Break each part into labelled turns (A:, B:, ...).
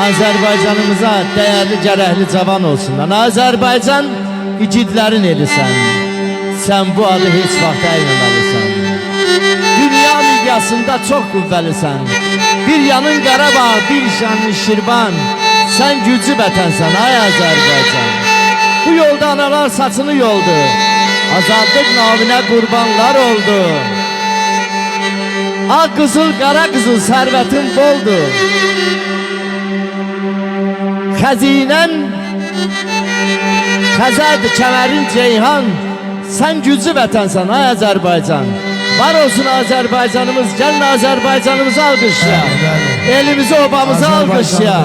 A: Azərbaycanımıza dəyərli gərəkli cavan olsunlar. Azərbaycan igidlərin elisən. Sən bu adı heç vaxt əyməməlisən. Dünya miqyasında çox qüvvəlisən. Bir yanın Qarabağ, bir yanın Şirvan. Sən güclü vətənsən ay Azərbaycan. Bu yolda analar saçını yoldu. Azadlıq naminə qurbanlar oldu. Ağ qızıl, qara qızıl sərvətin boldu. Xəzinən Xəzərdir, kəmərin Ceyhan. Sən güclü vətənsən ay Azərbaycan. Var olsun Azərbaycanımız, gəlin Azərbaycanımızı alqışla. Elimizi, obamızı alqışla.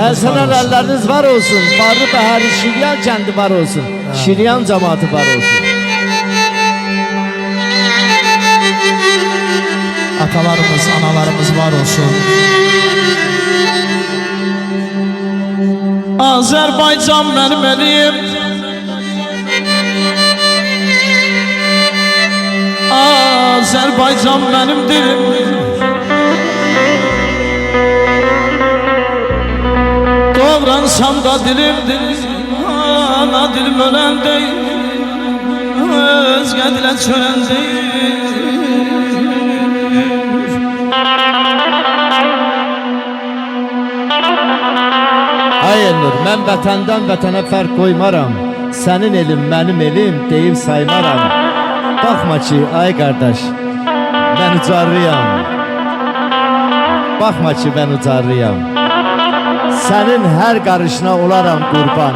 A: Əlsənər əlləriniz var olsun. Barlı Bəhəri Şiryan kəndi var olsun. Şiryan cəmaatı var olsun.
B: Atalarımız, analarımız var olsun. Azərbaycan mənim elim, Azərbaycan mənim dilim. Doğransam da dilimdir, ana dilim ölen değil, özgə dilə çölən değil.
A: Ay Elnur, mən vətəndən vətənə fərq qoymaram. Sənin elim, mənim elim deyib saymaram. Baxma ki, ay qardaş, mən ucarlıyam. Baxma ki, mən ucarlıyam. Sənin hər qarışına olaram qurban.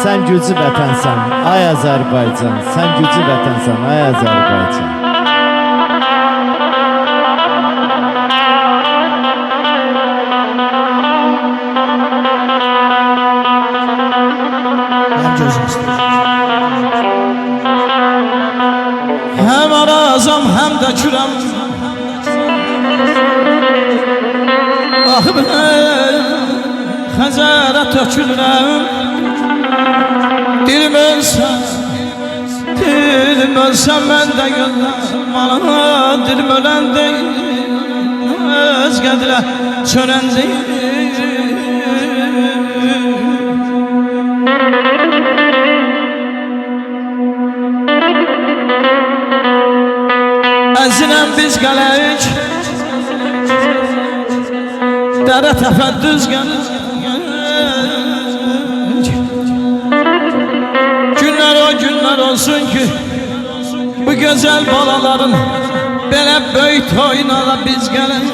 A: Sən güclü vətənsən, ay Azərbaycan. Sən güclü vətənsən, ay Azərbaycan.
B: Hem arazam hem de kürem, ah ben Xəzərə tökülürəm. Dilim ölsəm mən də gönlüm bana. Dilim ölen değil, özgə dilə çölən değil. Əzinəm biz gələyik, dərə təfəddüz gəlir. Günlər o günlər olsun ki, bu gözəl balaların belə böyük toyuna biz gələk.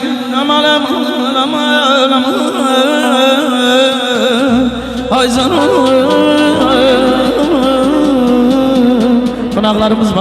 B: Aman aman aman aman, ay canım, qonaqlarımız var.